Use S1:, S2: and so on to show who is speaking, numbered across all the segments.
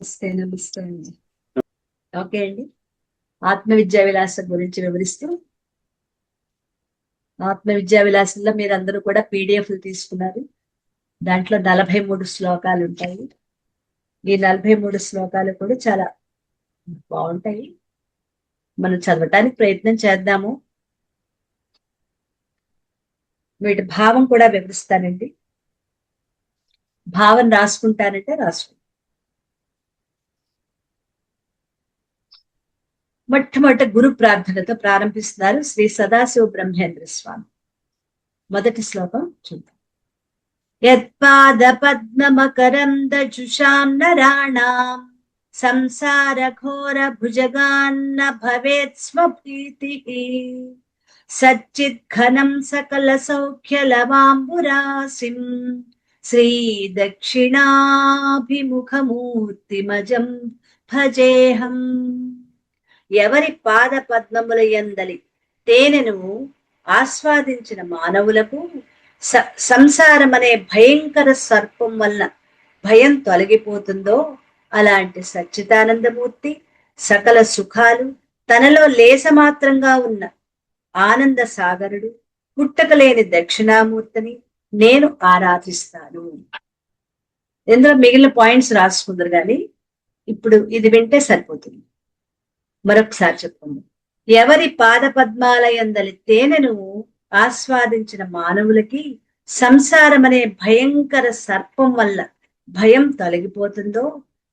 S1: నమస్తే నమస్తే అండి. ఓకే అండి. ఆత్మ విద్యా విలాసం గురించి వివరిస్తూ, ఆత్మ విద్యా విలాసంలో మీరు అందరూ కూడా పీడిఎఫ్లు తీసుకున్నారు. దాంట్లో 43 శ్లోకాలు ఉంటాయి. ఈ 43 శ్లోకాలు కూడా చాలా బాగుంటాయి. మనం చదవటానికి ప్రయత్నం చేద్దాము. వీటి భావం కూడా వివరిస్తానండి. భావం రాసుకుంటానంటే రాసుకుంటాను. మొట్టమొదట గురు ప్రార్థనతో ప్రారంభిస్తున్నారు శ్రీ సదాశివ బ్రహ్మేంద్ర స్వామి. మొదటి శ్లోకం చూద్దాం. యత్పాద పద్మమకరందజుషాం నరాణాం సంసార ఘోర భుజగాన్న భవేత్ స్వప్రీతిః సచ్చిత్ ఘనం సకల సౌఖ్య లవాంబురాసిం శ్రీ దక్షిణాభిముఖమూర్తిమజం భజేహం. ఎవరి పాద పద్మముల యందలి తేనెను ఆస్వాదించిన మానవులకు సంసారం అనే భయంకర సర్పం వల్ల భయం తొలగిపోతుందో అలాంటి సచ్చిదానందమూర్తి సకల సుఖాలు తనలో లేసమాత్రంగా ఉన్న ఆనంద సాగరుడు పుట్టకలేని దక్షిణామూర్తిని నేను ఆరాధిస్తాను. ఇందులో మిగిలిన పాయింట్స్ రాసుకుందరు కానీ ఇప్పుడు ఇది వింటే సరిపోతుంది. మరొకసారి చెప్పుకుందాం. ఎవరి పాద పద్మాలయందలి తేనెను ఆస్వాదించిన మానవులకి సంసారం అనే భయంకర సర్పం వల్ల భయం తొలగిపోతుందో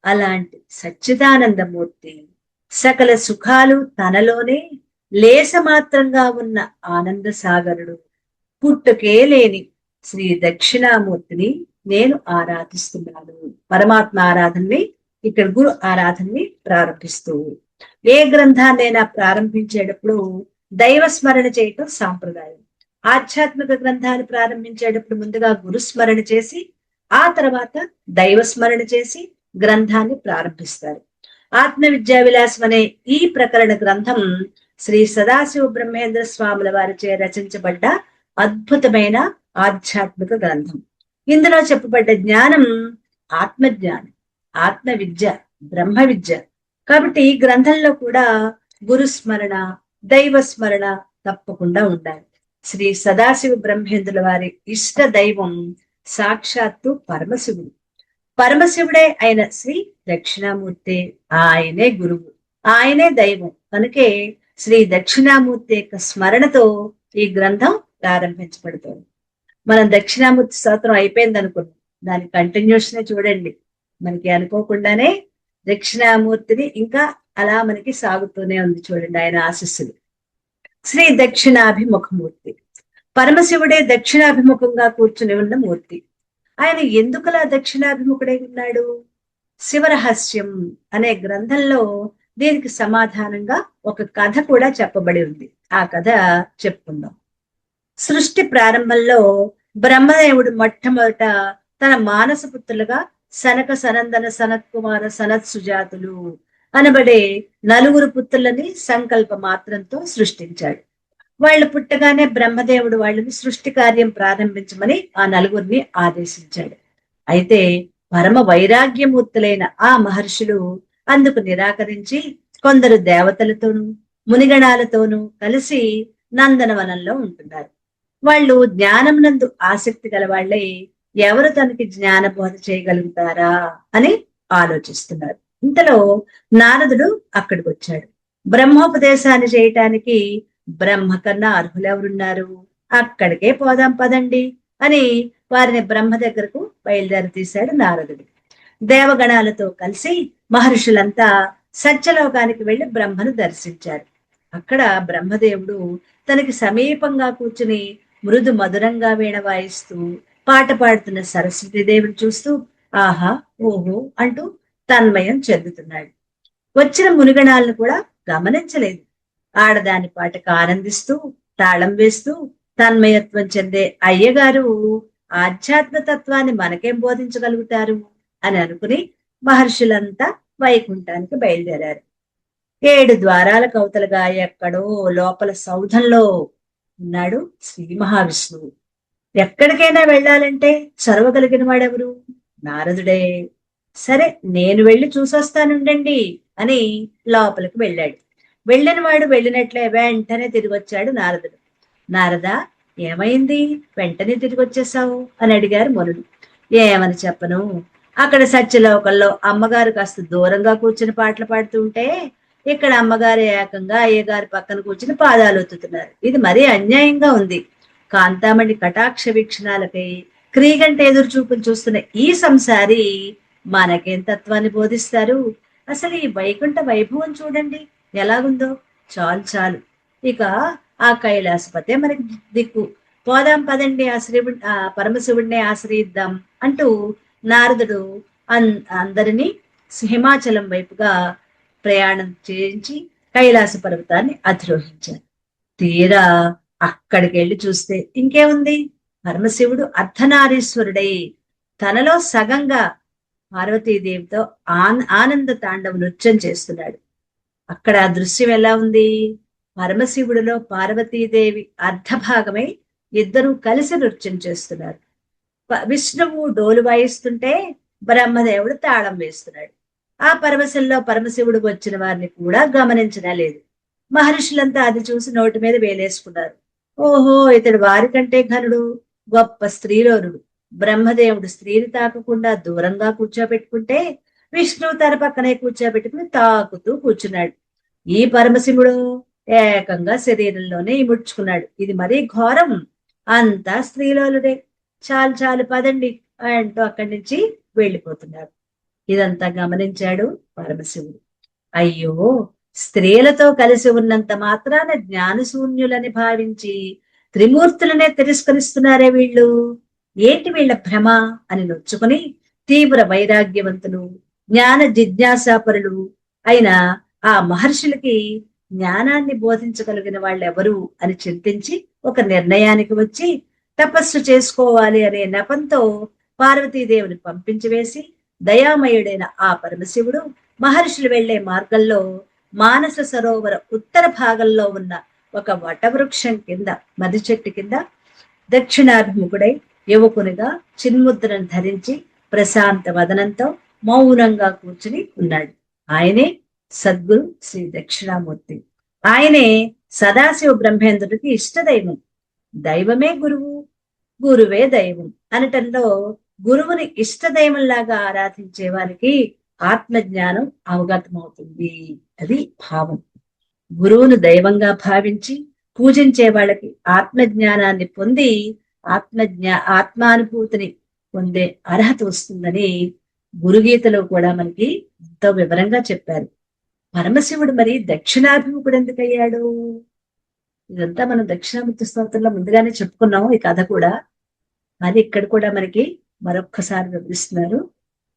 S1: అలాంటి సచ్చిదానందమూర్తి సకల సుఖాలు తనలోనే లేసమాత్రంగా ఉన్న ఆనంద సాగరుడు పుట్టుకే లేని శ్రీ దక్షిణామూర్తిని నేను ఆరాధిస్తున్నాను. పరమాత్మ ఆరాధనని ఇక్కడ గురు ఆరాధనని ప్రారంభిస్తూ ఏ గ్రంథాన్నైనా ప్రారంభించేటప్పుడు దైవ స్మరణ చేయటం సాంప్రదాయం. ఆధ్యాత్మిక గ్రంథాలు ప్రారంభించేటప్పుడు ముందుగా గురు స్మరణ చేసి ఆ తర్వాత దైవ స్మరణ చేసి గ్రంథాన్ని ప్రారంభిస్తారు. ఆత్మ విద్యా విలాసం అనే ఈ ప్రకరణ గ్రంథం శ్రీ సదాశివ బ్రహ్మేంద్ర స్వాముల వారిచే రచించబడ్డ అద్భుతమైన ఆధ్యాత్మిక గ్రంథం. ఇందులో చెప్పబడ్డ జ్ఞానం ఆత్మజ్ఞానం, ఆత్మ విద్య, బ్రహ్మ విద్య. కాబట్టి ఈ గ్రంథంలో కూడా గురు స్మరణ, దైవ స్మరణ తప్పకుండా ఉండాలి. శ్రీ సదాశివ బ్రహ్మేంద్రుల వారి ఇష్ట దైవం సాక్షాత్తు పరమశివుడు. పరమశివుడే అయిన శ్రీ దక్షిణామూర్తి, ఆయనే గురువు, ఆయనే దైవం. కనుకే శ్రీ దక్షిణామూర్తి యొక్క స్మరణతో ఈ గ్రంథం ప్రారంభించబడుతుంది. మనం దక్షిణామూర్తి స్తోత్రం అయిపోయింది అనుకున్నాం, దాని కంటిన్యూషన్ చూడండి. మనకి అనుకోకుండానే దక్షిణామూర్తిని ఇంకా అలా మనకి సాగుతూనే ఉంది చూడండి ఆయన ఆశీస్సులు. శ్రీ దక్షిణాభిముఖమూర్తి పరమశివుడే దక్షిణాభిముఖంగా కూర్చుని ఉన్న మూర్తి. ఆయన ఎందుకలా దక్షిణాభిముఖుడై ఉన్నాడు? శివరహస్యం అనే గ్రంథంలో దీనికి సమాధానంగా ఒక కథ కూడా చెప్పబడి ఉంది. ఆ కథ చెప్పుకుందాం. సృష్టి ప్రారంభంలో బ్రహ్మదేవుడు మొట్టమొదట తన మానసపుత్రులుగా సనక, సనందన, సనత్ కుమార, సనత్ సుజాతులు అనబడే 4 పుత్రులని సంకల్ప మాత్రంతో సృష్టించాడు. వాళ్ళు పుట్టగానే బ్రహ్మదేవుడు వాళ్ళని సృష్టి కార్యం ప్రారంభించమని ఆ 4 ఆదేశించాడు. అయితే పరమ వైరాగ్యమూర్తులైన ఆ మహర్షులు అందుకు నిరాకరించి కొందరు దేవతలతోనూ మునిగణాలతోనూ కలిసి నందనవనంలో ఉంటున్నారు. వాళ్ళు జ్ఞానం నందు ఆసక్తి గల వాళ్ళే ఎవరు తనకి జ్ఞాన బోధ చేయగలుగుతారా అని ఆలోచిస్తున్నారు. ఇంతలో నారదుడు అక్కడికి వచ్చాడు. బ్రహ్మోపదేశాన్ని చేయటానికి బ్రహ్మ కన్నా అర్హులెవరున్నారు, అక్కడికే పోదాం పదండి అని వారిని బ్రహ్మ దగ్గరకు బయలుదేరి తీశాడు నారదుడు. దేవగణాలతో కలిసి మహర్షులంతా సత్యలోకానికి వెళ్లి బ్రహ్మను దర్శించారు. అక్కడ బ్రహ్మదేవుడు తనకి సమీపంగా కూర్చుని మృదు మధురంగా వీణ వాయిస్తూ పాట పాడుతున్న సరస్వతీదేవిని చూస్తూ ఆహా ఓహో అంటూ తన్మయం చెందుతున్నాడు. వచ్చిన మునిగణాలను కూడా గమనించలేదు. ఆడదాని పాటకు ఆనందిస్తూ తాళం వేస్తూ తన్మయత్వం చెందే అయ్యగారు ఆధ్యాత్మ తత్వాన్ని మనకేం బోధించగలుగుతారు అని అనుకుని మహర్షులంతా వైకుంఠానికి బయలుదేరారు. 7 ద్వారాల కవతలుగా ఎక్కడో లోపల సౌధంలో ఉన్నాడు శ్రీ మహావిష్ణువు. ఎక్కడికైనా వెళ్ళాలంటే చదవగలిగిన వాడెవరు? నారదుడే. సరే నేను వెళ్ళి చూసొస్తానుండండి అని లోపలికి వెళ్ళాడు. వెళ్ళిన వాడు వెళ్ళినట్లే వెంటనే తిరిగి వచ్చాడు నారదుడు. నారదా, ఏమైంది వెంటనే తిరిగి వచ్చేసావు అని అడిగారు మునులు. ఏమని చెప్పను, అక్కడ సత్యలోకంలో అమ్మగారు కాస్త దూరంగా కూర్చుని పాటలు పాడుతుంటే ఇక్కడ అమ్మగారు ఏకంగా అయ్యగారి పక్కన కూర్చుని పాదాలు ఒత్తుతున్నారు. ఇది మరీ అన్యాయంగా ఉంది. కాంతామణి కటాక్ష వీక్షణాలకై క్రీగంట ఎదురు చూపులు చూస్తున్న ఈ సంసారి మనకేం తత్వాన్ని బోధిస్తారు? అసలు ఈ వైకుంఠ వైభవం చూడండి ఎలాగుందో. చాలు చాలు, ఇక ఆ కైలాసపతే మనకి దిక్కు. పోదాం పదండి, ఆ పరమశివుడినే ఆశ్రయిద్దాం అంటూ నారదుడు అందరినీ హిమాచలం వైపుగా ప్రయాణం చేయించి కైలాస పర్వతాన్ని అధిరోహించారు. తీరా అక్కడికి వెళ్ళి చూస్తే ఇంకేముంది, పరమశివుడు అర్ధనారీశ్వరుడై తనలో సగంగా పార్వతీదేవితో ఆనంద తాండవ నృత్యం చేస్తున్నాడు. అక్కడ ఆ దృశ్యం ఎలా ఉంది, పరమశివుడిలో పార్వతీదేవి అర్ధభాగమై ఇద్దరూ కలిసి నృత్యం చేస్తున్నారు. విష్ణువు డోలు వాయిస్తుంటే బ్రహ్మదేవుడు తాళం వేస్తున్నాడు. ఆ పరమశంలో పరమశివుడు వచ్చిన వారిని కూడా గమనించనే లేదు. మహర్షులంతా అది చూసి నోటి మీద వేలేసుకున్నారు. ఓహో, ఇతడు వారికంటే ఘనుడు, గొప్ప స్త్రీలోనుడు. బ్రహ్మదేవుడు స్త్రీని తాకకుండా దూరంగా కూర్చోబెట్టుకుంటే విష్ణువు తన పక్కనే కూర్చోబెట్టుకుని తాకుతూ కూర్చున్నాడు. ఈ పరమశివుడు ఏకంగా శరీరంలోనే ఇముడ్చుకున్నాడు. ఇది మరీ ఘోరం, అంతా స్త్రీలోలుడే. చాలు చాలు పదండి అంటూ అక్కడి నుంచి వెళ్ళిపోతున్నారు. ఇదంతా గమనించాడు పరమశివుడు. అయ్యో, స్త్రీలతో కలిసి ఉన్నంత మాత్రాన జ్ఞానశూన్యులని భావించి త్రిమూర్తులనే తిరస్కరిస్తున్నారే వీళ్ళు, ఏంటి వీళ్ళ భ్రమ అని నొచ్చుకుని తీవ్ర వైరాగ్యవంతులు జ్ఞాన జిజ్ఞాసాపరులు అయిన ఆ మహర్షులకి జ్ఞానాన్ని బోధించగలిగిన వాళ్ళెవరు అని చింతించి ఒక నిర్ణయానికి వచ్చి తపస్సు చేసుకోవాలి అనే నెపంతో పార్వతీదేవిని పంపించి వేసి దయామయుడైన ఆ పరమశివుడు మహర్షులు వెళ్లే మార్గంలో మానస సరోవర ఉత్తర భాగంలో ఉన్న ఒక వటవృక్షం కింద మర్రి చెట్టు కింద దక్షిణాభిముఖుడై యువకునిగా చిన్ముద్రను ధరించి ప్రశాంత వదనంతో మౌనంగా కూర్చుని ఉన్నాడు. ఆయనే సద్గురు శ్రీ దక్షిణామూర్తి. ఆయనే సదాశివ బ్రహ్మేంద్రుడికి ఇష్టదైవం. దైవమే గురువు, గురువే దైవం అనటంలో గురువుని ఇష్టదైవంలాగా ఆరాధించే వారికి ఆత్మజ్ఞానం అవగతమవుతుంది. అది భావం. గురువును దైవంగా భావించి పూజించే వాళ్ళకి ఆత్మజ్ఞానాన్ని పొంది ఆత్మానుభూతిని పొందే అర్హత వస్తుందని గురుగీతలో కూడా మనకి ఎంతో వివరంగా చెప్పారు. పరమశివుడు మరి దక్షిణాభిముఖుడు ఎందుకయ్యాడు? ఇదంతా మనం దక్షిణామూర్తి స్తోత్రంలో ముందుగానే చెప్పుకున్నాము ఈ కథ కూడా. అది ఇక్కడ కూడా మనకి మరొక్కసారి వివరిస్తున్నారు,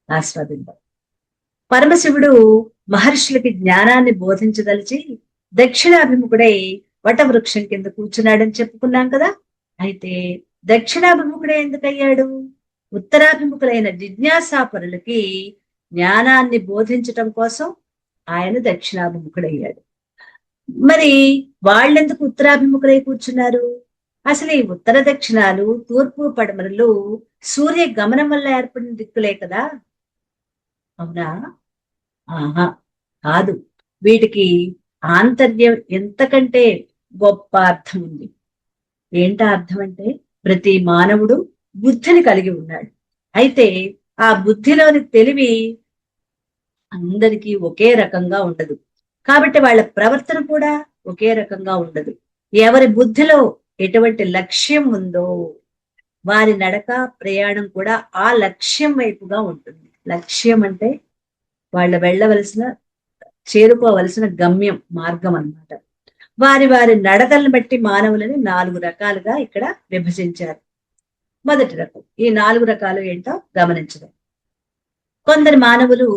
S1: ఆస్వాదిద్దాం. పరమశివుడు మహర్షులకి జ్ఞానాన్ని బోధించదలిచి దక్షిణాభిముఖుడై వటవృక్షం కింద కూర్చున్నాడని చెప్పుకున్నాం కదా. అయితే దక్షిణాభిముఖుడే ఎందుకయ్యాడు? ఉత్తరాభిముఖులైన జిజ్ఞాసాపరులకి జ్ఞానాన్ని బోధించటం కోసం ఆయన దక్షిణాభిముఖుడయ్యాడు. మరి వాళ్ళెందుకు ఉత్తరాభిముఖులై కూర్చున్నారు? అసలు ఈ ఉత్తర దక్షిణాలు, తూర్పు పడమరలు సూర్య గమనం వల్ల ఏర్పడిన దిక్కులే కదా. అవునా? ఆహా, కాదు. వీటికి ఆంతర్యం ఎంతకంటే గొప్ప అర్థం ఉంది. ఏంటా అర్థం అంటే, ప్రతి మానవుడు బుద్ధిని కలిగి ఉన్నాడు. అయితే ఆ బుద్ధిలోని తెలివి అందరికీ ఒకే రకంగా ఉండదు. కాబట్టి వాళ్ళ ప్రవర్తన కూడా ఒకే రకంగా ఉండదు. ఎవరి బుద్ధిలో ఎటువంటి లక్ష్యం ఉందో వారి నడక, ప్రయాణం కూడా ఆ లక్ష్యం వైపుగా ఉంటుంది. లక్ష్యం అంటే వాళ్ళు వెళ్ళవలసిన, చేరుకోవలసిన గమ్యం, మార్గం అన్నమాట. వారి వారి నడకలను బట్టి మానవులని 4 రకాలుగా ఇక్కడ విభజించారు. మొదటి రకం, ఈ 4 రకాలు ఏంటో గమనించడం. కొందరు మానవులు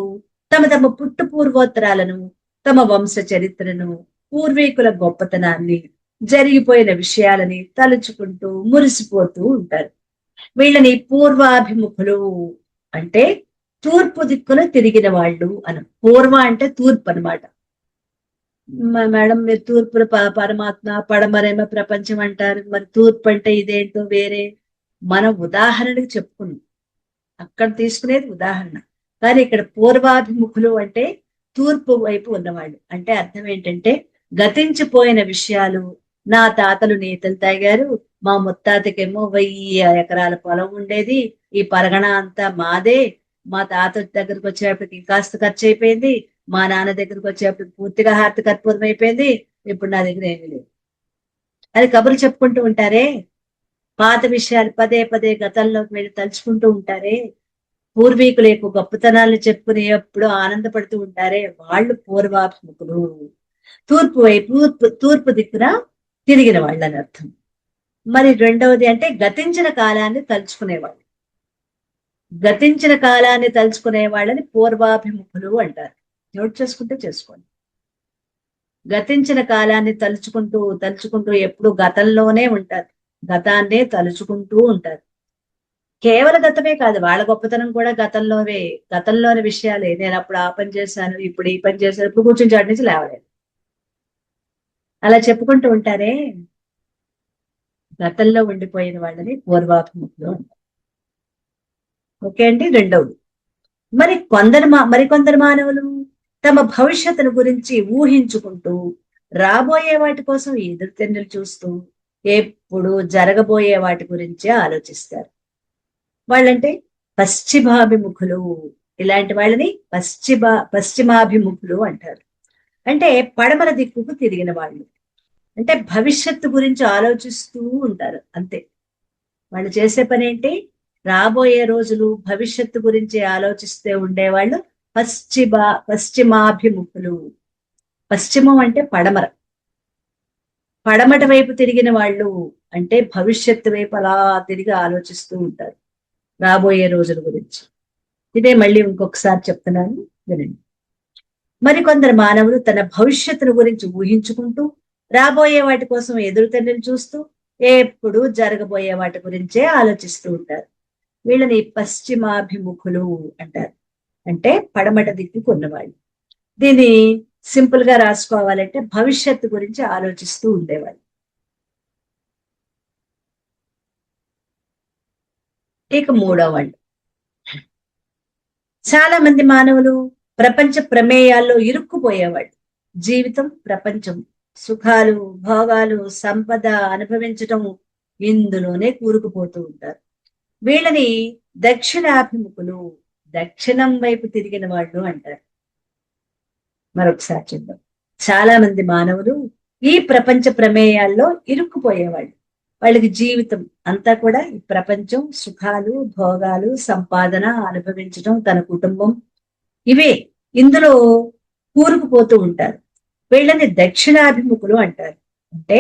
S1: తమ తమ పుట్టు పూర్వోత్తరాలను, తమ వంశ చరిత్రను, పూర్వీకుల గొప్పతనాన్ని, జరిగిపోయిన విషయాలని తలుచుకుంటూ మురిసిపోతూ ఉంటారు. వీళ్ళని పూర్వాభిముఖులు అంటే తూర్పు దిక్కున తిరిగిన వాళ్ళు అని. పూర్వ అంటే తూర్పు అనమాట. మేడం మీరు తూర్పున పరమాత్మ, పడమరేమో ప్రపంచం అంటారు, మరి తూర్పు అంటే ఇదేంటో వేరే. మనం ఉదాహరణకి చెప్పుకున్నాం, అక్కడ తీసుకునేది ఉదాహరణ. కానీ ఇక్కడ పూర్వాభిముఖులు అంటే తూర్పు వైపు ఉన్నవాళ్ళు. అంటే అర్థం ఏంటంటే గతించిపోయిన విషయాలు, నా తాతలు నేతలు తాగారు, మా ముత్తాతకేమో 1000 ఎకరాల పొలం ఉండేది, ఈ పరగణ అంతా మాదే, మా తాత దగ్గరకు వచ్చేటప్పటికి కాస్త ఖర్చు అయిపోయింది, మా నాన్న దగ్గరకు వచ్చేటప్పటికి పూర్తిగా హారతి కర్పూరం అయిపోయింది, ఇప్పుడు నా దగ్గర ఏమీ లేదు అది కబుర్లు చెప్పుకుంటూ ఉంటారే. పాత విషయాలు పదే పదే గతంలోకి వెళ్ళి తలుచుకుంటూ ఉంటారే. పూర్వీకుల యొక్క గొప్పతనాలను చెప్పుకుని ఎప్పుడు ఆనందపడుతూ ఉంటారే, వాళ్ళు పూర్వాభిముఖులు. తూర్పు వైపు తూర్పు దిక్కున తిరిగిన వాళ్ళు అని అర్థం. మరి రెండవది అంటే గతించిన కాలాన్ని తలుచుకునేవాళ్ళు. గతించిన కాలాన్ని తలుచుకునే వాళ్ళని పూర్వాభిముఖులు అంటారు. నోట్ చేసుకుంటే చేసుకోండి. గతించిన కాలాన్ని తలుచుకుంటూ తలుచుకుంటూ ఎప్పుడు గతంలోనే ఉంటారు, గతాన్నే తలుచుకుంటూ ఉంటారు. కేవల గతమే కాదు, వాళ్ళ గొప్పతనం కూడా గతంలోని విషయాలే. నేను అప్పుడు ఆ పని చేశాను, ఇప్పుడు ఈ పని చేశాను, ఇప్పుడు కూర్చుని చాటి నుంచి లేవలేదు, అలా చెప్పుకుంటూ ఉంటారే, గతంలో ఉండిపోయిన వాళ్ళని పూర్వాభిముఖులు అంటారు. ఓకే అండి. రెండవది, మరికొందరు మానవులు తమ భవిష్యత్తును గురించి ఊహించుకుంటూ రాబోయే వాటి కోసం ఎదురుతెన్నులు చూస్తూ ఎప్పుడు జరగబోయే వాటి గురించే ఆలోచిస్తారు. వాళ్ళంటే పశ్చిమాభిముఖులు. ఇలాంటి వాళ్ళని పశ్చిమాభిముఖులు అంటారు. అంటే పడమర దిక్కుకు తిరిగిన వాళ్ళు. అంటే భవిష్యత్తు గురించి ఆలోచిస్తూ ఉంటారు అంతే. వాళ్ళు చేసే పని ఏంటి, రాబోయే రోజులు భవిష్యత్తు గురించి ఆలోచిస్తూ ఉండేవాళ్ళు పశ్చిమాభిముఖులు. పశ్చిమం అంటే పడమర. పడమట వైపు తిరిగిన వాళ్ళు అంటే భవిష్యత్తు వైపు అలా తిరిగి ఆలోచిస్తూ ఉంటారు రాబోయే రోజుల గురించి. ఇదే మళ్ళీ ఇంకొకసారి చెప్తున్నాను, వినండి. మరికొందరు మానవులు తన భవిష్యత్తును గురించి ఊహించుకుంటూ రాబోయే వాటి కోసం ఎదురుతెన్నులు చూస్తూ ఎప్పుడు జరగబోయే వాటి గురించే ఆలోచిస్తూ ఉంటారు. వీళ్ళని పశ్చిమాభిముఖులు అంటారు. అంటే పడమట దిక్కుకు ఉన్నవాళ్ళు. దీన్ని సింపుల్ గా రాసుకోవాలంటే భవిష్యత్తు గురించి ఆలోచిస్తూ ఉండేవాళ్ళు. ఇక మూడో వాళ్ళు, చాలా మంది మానవులు ప్రపంచ ప్రమేయాల్లో ఇరుక్కుపోయేవాళ్ళు. జీవితం, ప్రపంచం, సుఖాలు, భోగాలు, సంపద అనుభవించటం, ఇందులోనే కూరుకుపోతూ ఉంటారు. వీళ్ళని దక్షిణాభిముఖులు, దక్షిణం వైపు తిరిగిన వాళ్ళు అంటారు. మరొకసారి చూద్దాం. చాలా మంది మానవులు ఈ ప్రపంచ ప్రమేయాల్లో ఇరుక్కుపోయేవాళ్ళు. వాళ్ళకి జీవితం అంతా కూడా ఈ ప్రపంచం, సుఖాలు, భోగాలు, సంపాదన అనుభవించడం, తన కుటుంబం, ఇవే ఇందులో కూరుకుపోతూ ఉంటారు. వీళ్ళని దక్షిణాభిముఖులు అంటారు. అంటే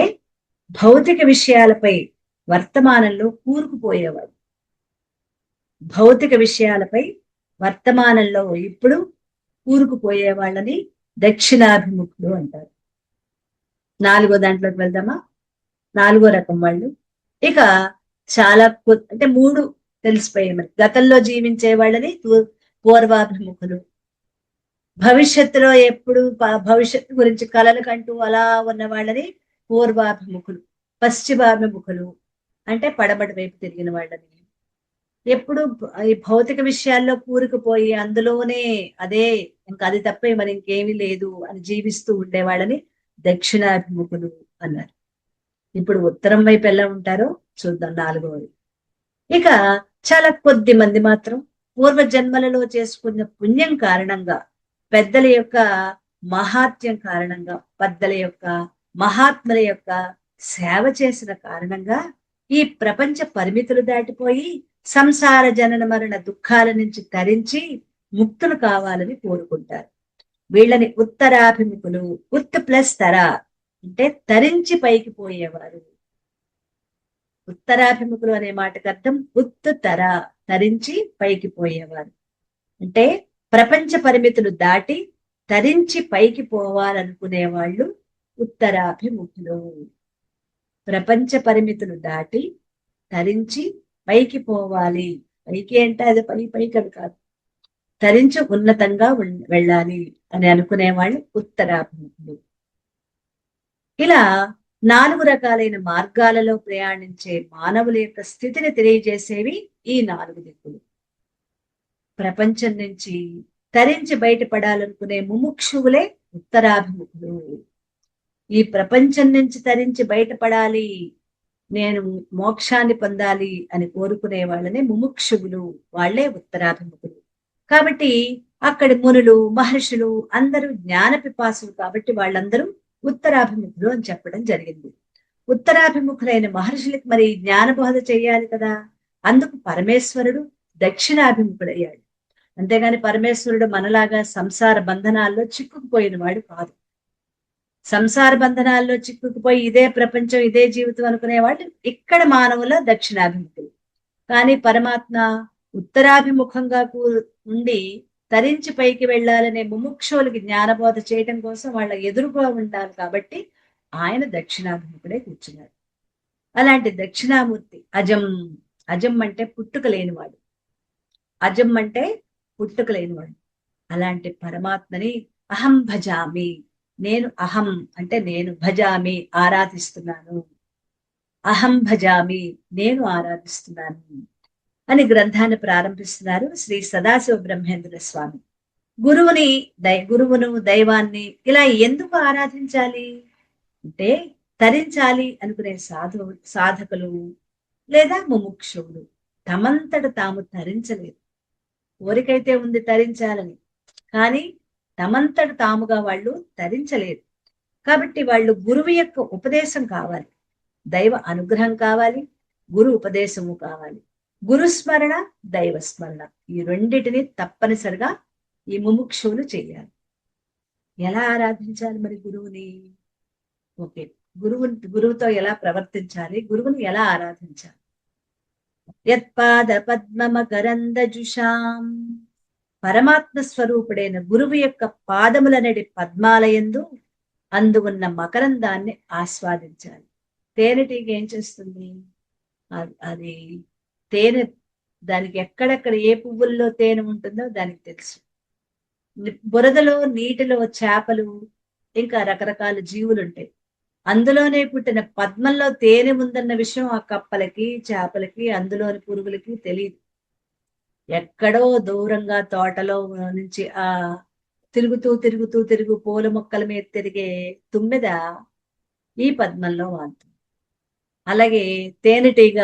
S1: భౌతిక విషయాలపై వర్తమానంలో కూరుకుపోయేవాడు. భౌతిక విషయాలపై వర్తమానంలో ఇప్పుడు కూరుకుపోయే వాళ్ళని దక్షిణాభిముఖులు అంటారు. నాలుగో దాంట్లోకి వెళ్దామా. నాలుగో రకం వాళ్ళు, ఇక చాలా అంటే మూడు తెలిసిపోయాయి మనకి. గతంలో జీవించే వాళ్ళని పూర్వాభిముఖులు, భవిష్యత్తులో ఎప్పుడు భవిష్యత్తు గురించి కలలు కంటూ అలా ఉన్న వాళ్ళని పూర్వాభిముఖులు. పశ్చిమాభిముఖులు అంటే పడమటి వైపు తిరిగిన వాళ్ళని, ఎప్పుడు ఈ భౌతిక విషయాల్లో కూరుకుపోయి అందులోనే అదే, ఇంకా అది తప్పే మరి ఇంకేమీ లేదు అని జీవిస్తూ ఉండేవాళ్ళని దక్షిణాభిముఖులు అన్నారు. ఇప్పుడు ఉత్తరం వైపు ఎలా ఉంటారో చూద్దాం, నాలుగవది. ఇక చాలా కొద్ది మంది మాత్రం పూర్వ జన్మలలో చేసుకున్న పుణ్యం కారణంగా, పెద్దల యొక్క మహాత్యం కారణంగా, పెద్దల యొక్క మహాత్ముల యొక్క సేవ చేసిన కారణంగా ఈ ప్రపంచ పరిమితులు దాటిపోయి సంసార జనన మరణ దుఃఖాల నుంచి తరించి ముక్తులు కావాలని కోరుకుంటారు. వీళ్ళని ఉత్తరాభిముఖులు. ఉత్ ప్లస్ తర అంటే తరించి పైకి పోయేవారు. ఉత్తరాభిముఖులు అనే మాటకు అర్థం ఉత్తు తర, తరించి పైకి పోయేవారు. అంటే ప్రపంచ పరిమితులు దాటి తరించి పైకి పోవాలనుకునే వాళ్ళు ఉత్తరాభిముఖులు. ప్రపంచ పరిమితులు దాటి తరించి పైకి పోవాలి. పైకి అంటే అది పైకి అది కాదు, తరించి ఉన్నతంగా వెళ్ళాలి అని అనుకునే వాళ్ళు ఉత్తరాభిముఖులు. ఇలా 4 రకాలైన మార్గాలలో ప్రయాణించే మానవుల యొక్క స్థితిని తెలియజేసేవి ఈ 4 దిక్కులు. ప్రపంచం నుంచి తరించి బయటపడాలనుకునే ముముక్షువులే ఉత్తరాభిముఖులు. ఈ ప్రపంచం నుంచి తరించి బయటపడాలి, నేను మోక్షాన్ని పొందాలి అని కోరుకునే వాళ్ళనే ముముక్షువులు, వాళ్లే ఉత్తరాభిముఖులు. కాబట్టి అక్కడి మునులు మహర్షులు అందరూ జ్ఞాన పిపాసులు కాబట్టి వాళ్ళందరూ ఉత్తరాభిముఖులు అని చెప్పడం జరిగింది. ఉత్తరాభిముఖులైన మహర్షులకు మరి జ్ఞానబోధ చెయ్యాలి కదా, అందుకు పరమేశ్వరుడు దక్షిణాభిముఖుడయ్యాడు. అంతేగాని పరమేశ్వరుడు మనలాగా సంసార బంధనాల్లో చిక్కుకుపోయిన వాడు కాదు. సంసార బంధనాల్లో చిక్కుకుపోయి ఇదే ప్రపంచం ఇదే జీవితం అనుకునేవాళ్ళు ఇక్కడ మానవుల దక్షిణాభిముఖులు. కానీ పరమాత్మ ఉత్తరాభిముఖంగా ఉండి తరించి పైకి వెళ్ళాలనే ముముక్షువులకి జ్ఞానబోధ చేయటం కోసం వాళ్ళ ఎదురుగా ఉండాలి కాబట్టి ఆయన దక్షిణాభిముఖుడే కూర్చున్నాడు. అలాంటి దక్షిణామూర్తి అజం, అజం అంటే పుట్టుక లేనివాడు, అజం అంటే పుట్టుక లేనివాడు. అలాంటి పరమాత్మని అహం భజామి, నేను అహం అంటే నేను, భజామి ఆరాధిస్తున్నాను, అహం భజామి నేను ఆరాధిస్తున్నాను అని గ్రంథాన్ని ప్రారంభిస్తున్నారు శ్రీ సదాశివ బ్రహ్మేంద్ర స్వామి. గురువును దైవాన్ని ఇలా ఎందుకు ఆరాధించాలి అంటే, తరించాలి అనుకునే సాధకులు లేదా ముముక్షువులు తమంతట తాము తరించలేదు. కోరికైతే ఉంది తరించాలని, కానీ తమంతట తాముగా వాళ్ళు తరించలేదు. కాబట్టి వాళ్ళు గురువు యొక్క ఉపదేశం కావాలి, దైవ అనుగ్రహం కావాలి, గురు ఉపదేశము కావాలి. గురుస్మరణ దైవస్మరణ ఈ రెండిటిని తప్పనిసరిగా ఈ ముముక్షువులు చేయాలి. ఎలా ఆరాధించాలి మరి గురువుని? ఓకే, గురువుతో ఎలా ప్రవర్తించాలి, గురువుని ఎలా ఆరాధించాలి? యత్పాద పద్మమకరందజుషాం, పరమాత్మ స్వరూపుడైన గురువు యొక్క పాదములనడి పద్మాలయందు అందు ఉన్న మకరందాన్ని ఆస్వాదించాలి. తేనెటీగ ఏం చేస్తుంది? అది తేనె, దానికి ఎక్కడెక్కడ ఏ పువ్వుల్లో తేనె ఉంటుందో దానికి తెలుసు. బురదలో నీటిలో చేపలు ఇంకా రకరకాల జీవులు ఉంటాయి. అందులోనే పుట్టిన పద్మంలో తేనె ఉందన్న విషయం ఆ కప్పలకి చేపలకి అందులోని పురుగులకి తెలియదు. ఎక్కడో దూరంగా తోటలో నుంచి ఆ తిరుగు పూల మొక్కల మీద తిరిగే తుమ్మెద ఈ పద్మంలో వాళ్తుంది. అలాగే తేనెటీగ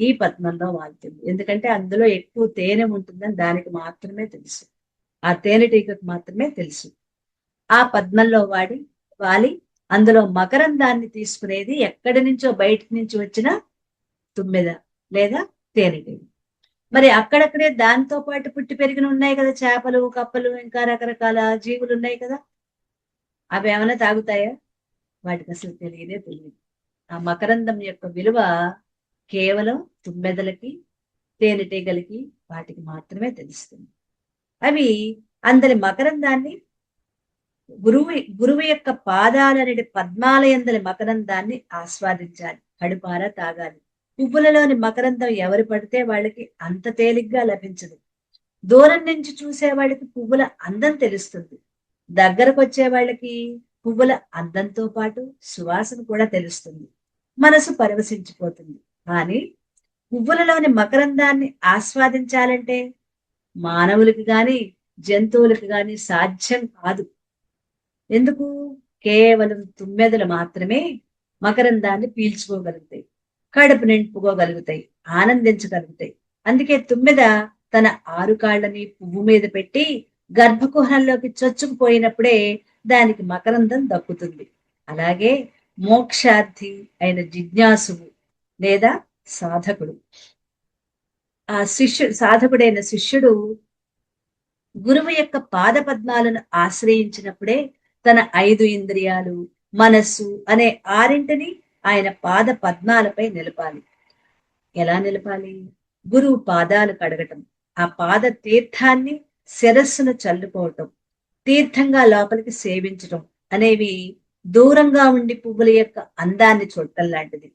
S1: ఈ పద్మంలో వాళ్తుంది. ఎందుకంటే అందులో ఎక్కువ తేనె ఉంటుందని దానికి మాత్రమే తెలుసు, ఆ తేనెటీగకు మాత్రమే తెలుసు. ఆ పద్మంలో వాలి అందులో మకరందాన్ని తీసుకునేది ఎక్కడి నుంచో బయట నుంచి వచ్చిన తుమ్మెద లేదా తేనెటీగ. మరి అక్కడక్కడే దాంతో పాటు పుట్టి పెరిగిన ఉన్నాయి కదా చేపలు కప్పలు ఇంకా రకరకాల జీవులు ఉన్నాయి కదా, అవి ఏమైనా తాగుతాయా? వాటికి అసలు తెలియదు. ఆ మకరందం యొక్క విలువ కేవలం తుమ్మెదలకి తేనెటీగలకి వాటికి మాత్రమే తెలుస్తుంది. అవి అందరి మకరందాన్ని గురువు యొక్క పాదాలనేటి పద్మాలయందలి మకరందాన్ని ఆస్వాదించాలి, కడుపారా తాగాలి. పువ్వులలోని మకరందం ఎవరు పడితే వాళ్ళకి అంత తేలిగ్గా లభించదు. దూరం నుంచి చూసే వాళ్ళకి పువ్వుల అందం తెలుస్తుంది, దగ్గరకు వచ్చే వాళ్ళకి పువ్వుల అందంతో పాటు సువాసన కూడా తెలుస్తుంది, మనసు పరవశించిపోతుంది. కానీ పువ్వులలోని మకరందాన్ని ఆస్వాదించాలంటే మానవులకి గాని జంతువులకు గాని సాధ్యం కాదు. ఎందుకు? కేవలం తుమ్మెదలు మాత్రమే మకరందాన్ని పీల్చుకోగలుగుతాయి, కడుపు నింపుకోగలుగుతాయి, ఆనందించగలుగుతాయి. అందుకే తుమ్మెద తన 6 కాళ్ళని పువ్వు మీద పెట్టి గర్భకుహరంలోకి చొచ్చుకుపోయినప్పుడే దానికి మకరందం దక్కుతుంది. అలాగే మోక్షార్థి అయిన జిజ్ఞాసువు లేదా సాధకుడు, సాధకుడైన శిష్యుడు గురువు యొక్క పాద పద్మాలను ఆశ్రయించినప్పుడే తన 5 ఇంద్రియాలు మనస్సు అనే 6 ఆయన పాద పద్మాలపై నిలపాలి. ఎలా నిలపాలి? గురువు పాదాలు కడగటం, ఆ పాద తీర్థాన్ని శిరస్సును చల్లుకోవటం, తీర్థంగా లోపలికి సేవించటం అనేవి దూరంగా ఉండి పువ్వుల యొక్క అందాన్ని చూడటం లాంటిది,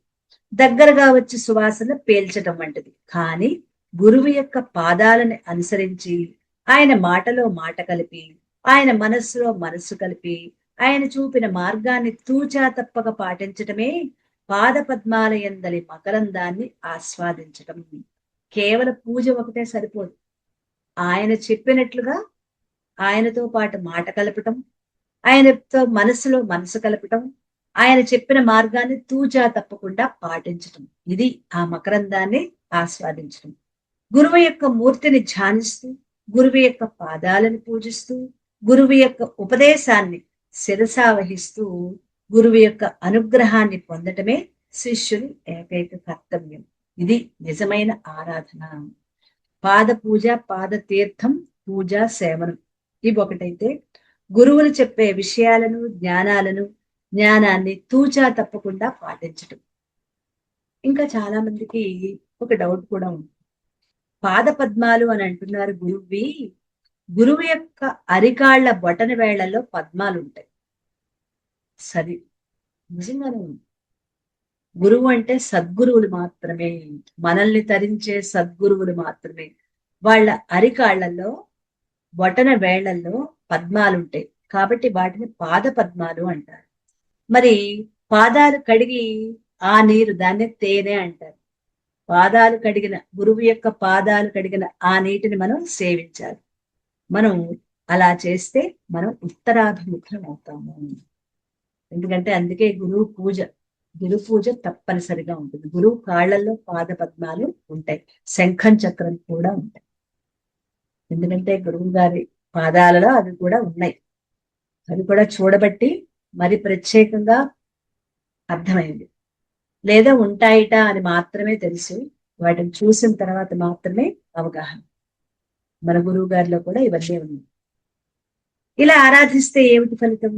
S1: దగ్గరగా వచ్చి సువాసన పేల్చటం వంటిది. కానీ గురువు యొక్క పాదాలను అనుసరించి ఆయన మాటలో మాట కలిపి ఆయన మనస్సులో మనస్సు కలిపి ఆయన చూపిన మార్గాన్ని తూచా తప్పక పాటించటమే పాద పద్మాలయందలి మకరందాన్ని ఆస్వాదించటం. కేవల పూజ ఒకటే సరిపోదు. ఆయన చెప్పినట్లుగా ఆయనతో పాటు మాట కలపటం, ఆయనతో మనసులో మనసు కలపటం, ఆయన చెప్పిన మార్గాన్ని తూచా తప్పకుండా పాటించటం. ఇది ఆ మకరందాన్ని ఆస్వాదించడం. గురువు యొక్క మూర్తిని ధ్యానిస్తూ, గురువు యొక్క పాదాలను పూజిస్తూ, గురువు యొక్క ఉపదేశాన్ని శిరసావహిస్తూ, గురువు యొక్క అనుగ్రహాన్ని పొందటమే శిష్యుని ఏకైక కర్తవ్యం. ఇది నిజమైన ఆరాధన. పాద పూజ, పాద తీర్థం, పూజ, సేవనం ఇవి ఒకటైతే, గురువులు చెప్పే విషయాలను, జ్ఞానాన్ని తూచా తప్పకుండా పాటించటం. ఇంకా చాలా మందికి ఒక డౌట్ కూడా ఉంది. పాద పద్మాలు అని అంటున్నారు గురువువి, గురువు యొక్క అరికాళ్ల బొటన వేళ్లలో పద్మాలు ఉంటాయి. సరి, నిజంగానే ఉంది. గురువు అంటే సద్గురువులు మాత్రమే, మనల్ని తరించే సద్గురువులు మాత్రమే. వాళ్ళ అరికాళ్లలో బొటన వేళ్లలో పద్మాలు ఉంటాయి కాబట్టి వాటిని పాద పద్మాలు అంటారు. మరి పాదాలు కడిగి ఆ నీరు, దాన్ని తేనె అంటారు. పాదాలు కడిగిన గురువు యొక్క పాదాలు కడిగిన ఆ నీటిని మనం సేవించాలి. మనం అలా చేస్తే మనం ఉత్తరాభిముఖం అవుతాము. ఎందుకంటే అందుకే గురువు పూజ తప్పనిసరిగా ఉంటుంది. గురువు కాళ్లలో పాద పద్మాలు ఉంటాయి, శంఖం చక్రం కూడా ఉంటాయి. ఎందుకంటే గురువు గారి పాదాలలో అవి కూడా ఉన్నాయి. అవి కూడా చూడబట్టి మరి ప్రత్యేకంగా అర్థమైంది. లేదా ఉంటాయిట అని మాత్రమే తెలుసు, వాటిని చూసిన తర్వాత మాత్రమే అవగాహన. మన గురువు గారిలో కూడా ఇవన్నీ ఉన్నాయి. ఇలా ఆరాధిస్తే ఏమిటి ఫలితం?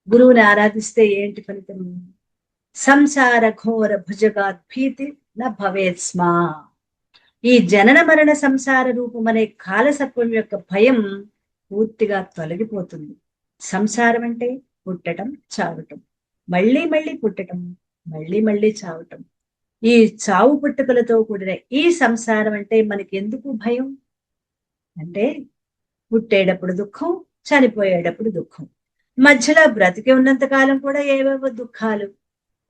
S1: గురువుని ఆరాధిస్తే ఏంటి ఫలితం? సంసార ఘోర భుజగాద్భీతి న భవేత్ స్మా. ఈ జనన మరణ సంసార రూపం అనే కాలసర్పం యొక్క భయం పూర్తిగా తొలగిపోతుంది. సంసారం అంటే పుట్టటం, చావటం, మళ్ళీ మళ్ళీ పుట్టటం, మళ్ళీ మళ్ళీ చావటం. ఈ చావు పుట్టుకలతో కూడిన ఈ సంసారం అంటే మనకి ఎందుకు భయం అంటే, పుట్టేటప్పుడు దుఃఖం, చనిపోయేటప్పుడు దుఃఖం, మధ్యలో బ్రతికి ఉన్నంత కాలం కూడా ఏవేవో దుఃఖాలు,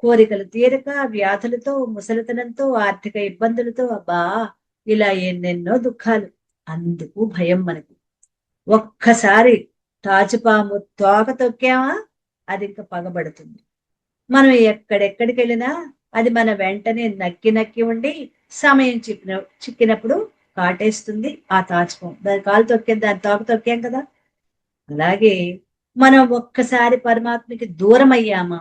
S1: కోరికలు తీరక, వ్యాధులతో, ముసలితనంతో, ఆర్థిక ఇబ్బందులతో, అబ్బా ఇలా ఎన్నెన్నో దుఃఖాలు. అందుకు భయం మనకు. ఒక్కసారి తాచుపాము తోక తొక్కామా అది ఇంకా పగబడుతుంది. మనం ఎక్కడెక్కడికి వెళ్ళినా అది మన వెంటనే నక్కి నక్కి ఉండి సమయం చిక్కినప్పుడు కాటేస్తుంది ఆ తాచుపాము. దాని కాలు తొక్కాం, దాని తోక తొక్కాం కదా. అలాగే మనం ఒక్కసారి పరమాత్మకి దూరం అయ్యామా,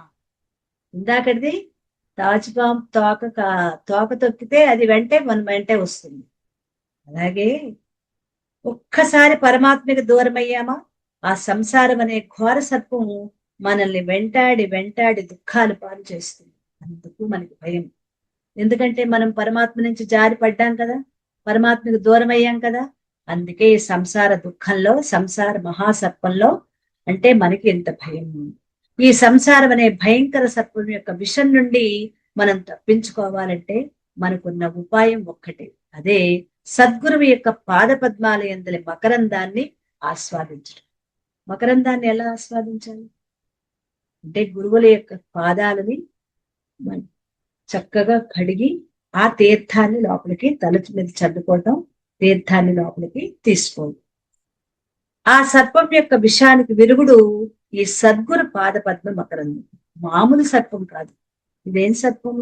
S1: ఇందాకటిది తాచుపాము తోక తొక్కితే అది మన వెంటే వస్తుంది. అలాగే ఒక్కసారి పరమాత్మకి దూరం అయ్యామా, ఆ సంసారం అనే ఘోర సర్పం మనల్ని వెంటాడి వెంటాడి దుఃఖాలు పాలు చేస్తుంది. అందుకు మనకి భయం. ఎందుకంటే మనం పరమాత్మ నుంచి జారి పడ్డాం కదా, పరమాత్మకి దూరం అయ్యాం కదా. అందుకే ఈ సంసార దుఃఖంలో, సంసార మహాసర్పంలో అంటే మనకి ఎంత భయం. ఈ సంసారం అనే భయంకర సర్పం యొక్క విషం నుండి మనం తప్పించుకోవాలంటే మనకున్న ఉపాయం ఒక్కటే, అదే సద్గురువు యొక్క పాద పద్మాల యందలి మకరందాన్ని ఆస్వాదించడం. మకరందాన్ని ఎలా ఆస్వాదించాలి అంటే, గురువుల యొక్క పాదాలని చక్కగా కడిగి ఆ తీర్థాన్ని లోపలికి తలచి మీద చల్లుకోవటం, తీర్థాన్ని లోపలికి తీసుకోవడం. ఆ సర్పం యొక్క విషానికి విరుగుడు ఈ సద్గురు పాద పద్మ మకరందం. మామూలు సర్పం కాదు. ఇదేం సర్పం?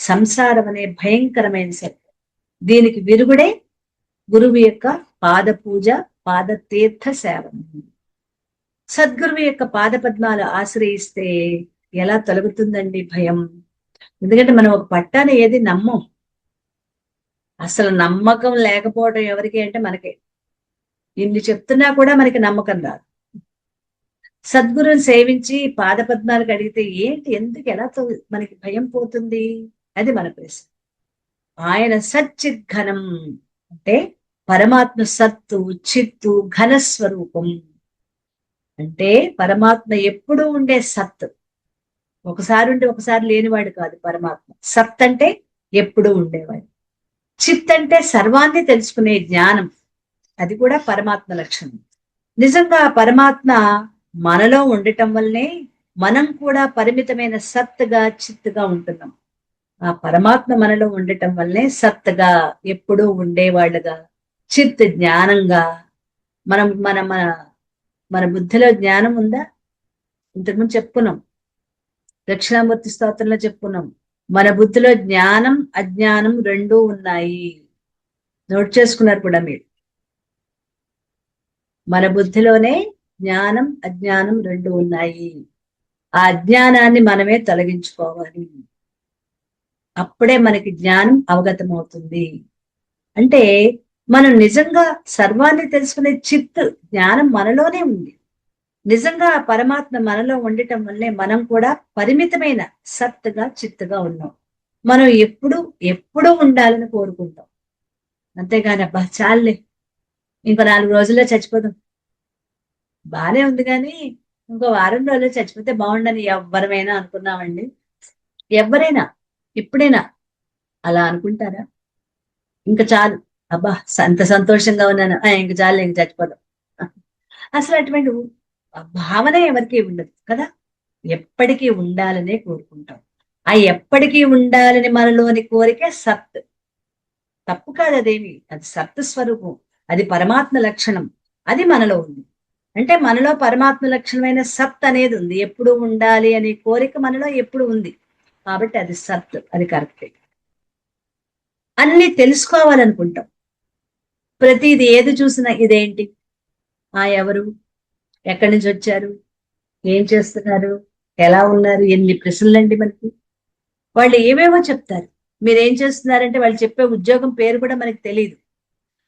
S1: సంసారం అనే భయంకరమైన సర్పం. దీనికి విరుగుడే గురువు యొక్క పాద పూజ, పాద తీర్థ సేవనం. సద్గురువు యొక్క పాద పద్మాలు ఆశ్రయిస్తే ఎలా తొలగుతుందండి భయం? ఎందుకంటే మనం ఒక పట్టాన్ని ఏది నమ్మం. అసలు నమ్మకం లేకపోవడం ఎవరికి అంటే మనకే. ఇన్ని చెప్తున్నా కూడా మనకి నమ్మకం రాదు. సద్గురుని సేవించి పాద పద్మాలు కడిగితే ఏంటి, ఎందుకు, ఎలా మనకి భయం పోతుంది? అది మన ప్రశ్న. ఆయన సచ్చిద్ఘనం అంటే పరమాత్మ సత్తు, చిత్తు, ఘనస్వరూపం. అంటే పరమాత్మ ఎప్పుడూ ఉండే సత్, ఒకసారి ఉండి ఒకసారి లేనివాడు కాదు పరమాత్మ. సత్ అంటే ఎప్పుడూ ఉండేవాడు. చిత్ అంటే సర్వాన్ని తెలుసుకునే జ్ఞానం, అది కూడా పరమాత్మ లక్షణం. నిజంగా పరమాత్మ మనలో ఉండటం వల్లనే మనం కూడా పరిమితమైన సత్తుగా, చిత్తుగా ఉంటున్నాం. ఆ పరమాత్మ మనలో ఉండటం వల్లనే సత్తుగా, ఎప్పుడూ ఉండేవాళ్ళుగా, చిత్ జ్ఞానంగా మనం మన మన మన బుద్ధిలో జ్ఞానం ఉందా? ఇంతకుముందు చెప్పుకున్నాం, దక్షిణామూర్తి స్తోత్రంలో చెప్పుకున్నాం, మన బుద్ధిలో జ్ఞానం అజ్ఞానం రెండూ ఉన్నాయి. నోట్ చేసుకున్నారు కూడా మీరు. మన బుద్ధిలోనే జ్ఞానం అజ్ఞానం రెండు ఉన్నాయి. ఆ అజ్ఞానాన్ని మనమే తొలగించుకోవాలి. అప్పుడే మనకి జ్ఞానం అవగతం అవుతుంది. అంటే మనం నిజంగా సర్వాన్ని తెలుసుకునే చిత్ జ్ఞానం మనలోనే ఉంది. నిజంగా ఆ పరమాత్మ మనలో ఉండటం వల్లే మనం కూడా పరిమితమైన సత్తుగా చిత్తుగా ఉన్నాం. మనం ఎప్పుడు ఎప్పుడూ ఉండాలని కోరుకుంటాం. అంతేగాని అబ్బా చాలులే, ఇంకో 4 రోజుల్లో చచ్చిపోదాం, బానే ఉంది కానీ ఇంకో వారం రోజుల్లో చచ్చిపోతే బాగుండని ఎవ్వరమైనా అనుకున్నామండి? ఎవరైనా ఇప్పుడైనా అలా అనుకుంటారా? ఇంకా చాలు, అబ్బా అంత సంతోషంగా ఉన్నాను, ఇంక చాలు, ఇంక చచ్చిపోదాం, అసలు అటువంటి భావన ఎవరికి ఉండదు కదా. ఎప్పటికీ ఉండాలనే కోరుకుంటాం. ఆ ఎప్పటికీ ఉండాలని మనలోని కోరిక సత్. తప్పు కాదు అదేమి, అది సత్ స్వరూపం, అది పరమాత్మ లక్షణం, అది మనలో ఉంది. అంటే మనలో పరమాత్మ లక్షణమైన సత్ అనేది ఉంది. ఎప్పుడు ఉండాలి అనే కోరిక మనలో ఎప్పుడు ఉంది కాబట్టి అది సత్, అది కరెక్టే. అన్ని తెలుసుకోవాలనుకుంటాం. ప్రతిది ఏది చూసినా ఇదేంటి, ఎవరు, ఎక్కడి నుంచి వచ్చారు, ఏం చేస్తున్నారు, ఎలా ఉన్నారు, ఎన్ని ప్రశ్నలండి మనకి. వాళ్ళు ఏవేవో చెప్తారు. మీరేం చేస్తున్నారంటే వాళ్ళు చెప్పే ఉద్యోగం పేరు కూడా మనకి తెలియదు.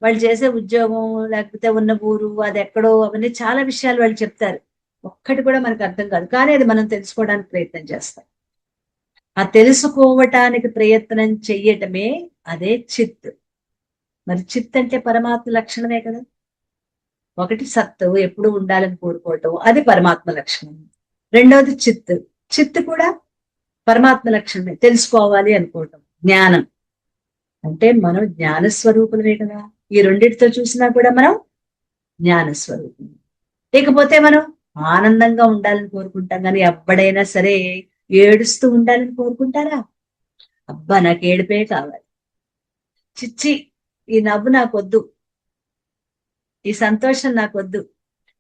S1: వాళ్ళు చేసే ఉద్యోగం, లేకపోతే ఉన్న ఊరు, అది ఎక్కడో, అవన్నీ చాలా విషయాలు వాళ్ళు చెప్తారు. ఒక్కటి కూడా మనకు అర్థం కాదు, కానీ అది మనం తెలుసుకోవడానికి ప్రయత్నం చేస్తాం. ఆ తెలుసుకోవటానికి ప్రయత్నం చెయ్యటమే అదే చిత్. మరి చిత్ అంటే పరమాత్మ లక్షణమే కదా. ఒకటి సత్తు, ఎప్పుడు ఉండాలని కోరుకోవటం, అది పరమాత్మ లక్షణం. రెండవది చిత్, చిత్ కూడా పరమాత్మ లక్షణమే, తెలుసుకోవాలి అనుకోవటం. జ్ఞానం అంటే మనం జ్ఞాన స్వరూపులమే కదా. ఈ రెండిటితో చూసినా కూడా మనం జ్ఞాన స్వరూపం. లేకపోతే మనం ఆనందంగా ఉండాలని కోరుకుంటాం, కానీ ఎప్పుడైనా సరే ఏడుస్తూ ఉండాలని కోరుకుంటారా? అబ్బా నాకు ఏడిపే కావాలి, చిచ్చి ఈ నవ్వు నాకొద్దు, ఈ సంతోషం నాకొద్దు.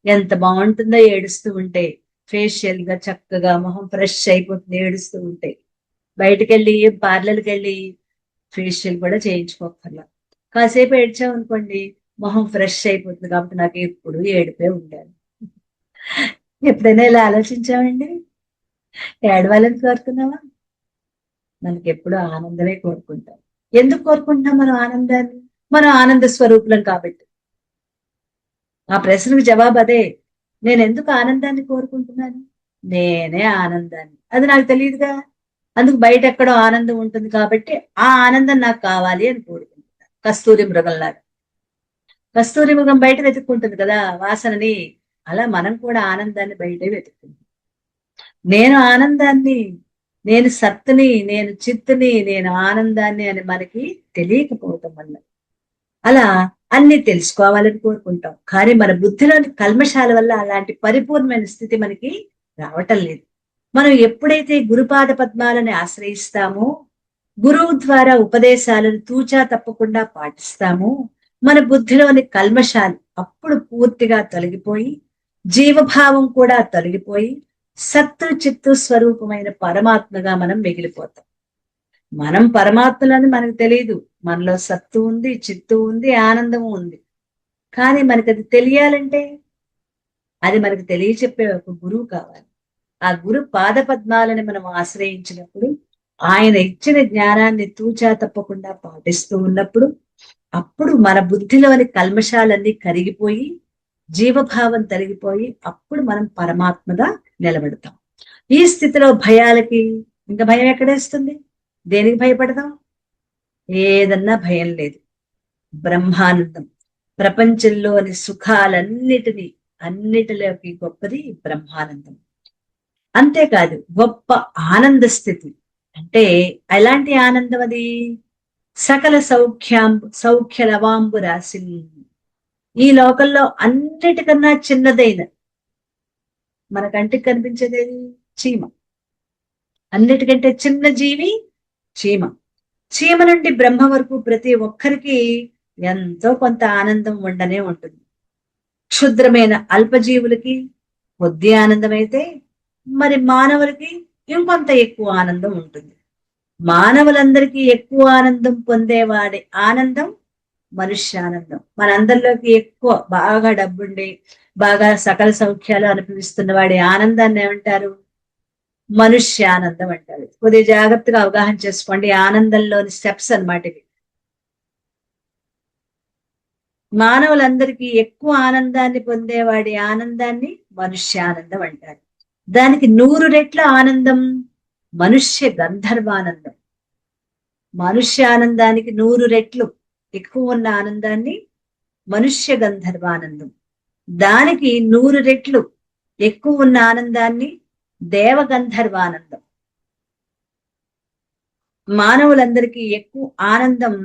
S1: ఎంత బాగుంటుందో ఏడుస్తూ ఉంటే, ఫేషియల్ గా చక్కగా మొహం ఫ్రెష్ అయిపోతుంది ఏడుస్తూ ఉంటే. బయటకు వెళ్ళి పార్లర్కి వెళ్ళి ఫేషియల్ కూడా చేయించుకోకర్లా, కాసేపు ఏడ్చామనుకోండి మొహం ఫ్రెష్ అయిపోతుంది. కాబట్టి నాకు ఎప్పుడు ఏడిపే ఉండాలి. ఎప్పుడైనా ఇలా ఆలోచించామండి? ఏడవాలని కోరుకున్నావా? మనకి ఎప్పుడు ఆనందమే కోరుకుంటాం. ఎందుకు కోరుకుంటున్నాం మనం ఆనందాన్ని? మనం ఆనంద స్వరూపులం కాబట్టి. ఆ ప్రశ్నకు జవాబు అదే. నేను ఎందుకు ఆనందాన్ని కోరుకుంటున్నాను? నేనే ఆనందాన్ని, అది నాకు తెలియదుగా. అందుకు బయట ఎక్కడో ఆనందం ఉంటుంది కాబట్టి ఆ ఆనందం నాకు కావాలి అని కోరుకుంటున్నాను. కస్తూరి మృగంలాగా. కస్తూరి మృగం బయట వెతుక్కుంటుంది కదా వాసనని, అలా మనం కూడా ఆనందాన్ని బయటే వెతుక్కుంటాం. నేను ఆనందాన్ని, నేను సత్తుని, నేను చిత్తుని, నేను ఆనందాన్ని అని మనకి తెలియకపోవటం వల్ల అలా అన్ని తెలుసుకోవాలని కోరుకుంటాం. కానీ మన బుద్ధిలోని కల్మషాల వల్ల అలాంటి పరిపూర్ణమైన స్థితి మనకి రావటం లేదు. మనం ఎప్పుడైతే గురుపాద పద్మాలని ఆశ్రయిస్తామో, గురువు ద్వారా ఉపదేశాలను తూచా తప్పకుండా పాటిస్తామో, మన బుద్ధిలోని కల్మషాలు అప్పుడు పూర్తిగా తొలగిపోయి, జీవభావం కూడా తొలగిపోయి, సత్తు చిత్తు స్వరూపమైన పరమాత్మగా మనం మిగిలిపోతాం. మనం పరమాత్మలని మనకు తెలియదు. మనలో సత్తు ఉంది, చిత్తు ఉంది, ఆనందము ఉంది. కానీ మనకి అది తెలియాలంటే అది మనకు తెలియచెప్పే ఒక గురువు కావాలి. ఆ గురు పాద పద్మాలని మనం ఆశ్రయించినప్పుడు, ఆయన ఇచ్చిన జ్ఞానాన్ని తూచా తప్పకుండా పాటిస్తూ ఉన్నప్పుడు, అప్పుడు మన బుద్ధిలోని కల్మషాలన్నీ కరిగిపోయి, జీవభావం తొలగిపోయి, అప్పుడు మనం పరమాత్మగా నిలబడతాం. ఈ స్థితిలో భయాలకి ఇంకా భయం ఎక్కడేస్తుంది? దేనికి భయపడదాం? ఏదన్నా భయం లేదు. బ్రహ్మానందం, ప్రపంచంలోని సుఖాలన్నిటినీ, అన్నిటిలోకి గొప్పది బ్రహ్మానందం. అంతేకాదు గొప్ప ఆనంద స్థితి. అంటే ఎలాంటి ఆనందం అది? సకల సౌఖ్య లవాంబు రాసి, ఈ లోకంలో అన్నిటికన్నా చిన్నదైన, మన కంటికి కనిపించేదేది? చీమ. అన్నిటికంటే చిన్న జీవి చీమ. చీమ నుండి బ్రహ్మ వరకు ప్రతి ఒక్కరికి ఎంతో కొంత ఆనందం ఉండనే ఉంటుంది. క్షుద్రమైన అల్పజీవులకి కొద్ది ఆనందం అయితే మరి మానవులకి ఇంకొంత ఎక్కువ ఆనందం ఉంటుంది. మానవులందరికీ ఎక్కువ ఆనందం పొందేవాడి ఆనందం మనుష్యానందం. మనందరిలోకి ఎక్కువ బాగా డబ్బుండి బాగా సకల సౌఖ్యాలు అనుభవిస్తున్న వాడి ఆనందాన్ని ఏమంటారు? మనుష్యానందం అంటారు. కొద్దిగా జాగ్రత్తగా అవగాహన చేసుకోండి. ఆనందంలోని స్టెప్స్ అన్నమాట ఇవి. మానవులందరికీ ఎక్కువ ఆనందాన్ని పొందేవాడి ఆనందాన్ని మనుష్యానందం అంటారు. దానికి 100 రెట్ల ఆనందం మనుష్య గంధర్వానందం. మనుష్యానందానికి 100 రెట్లు ఎక్కువ ఉన్న ఆనందాన్ని మనుష్య గంధర్వానందం. దానికి 100 రెట్లు ఎక్కువ ఉన్న ఆనందాన్ని దేవగంధర్వానందం. మానవులందరికీ ఎక్కువ ఆనందం,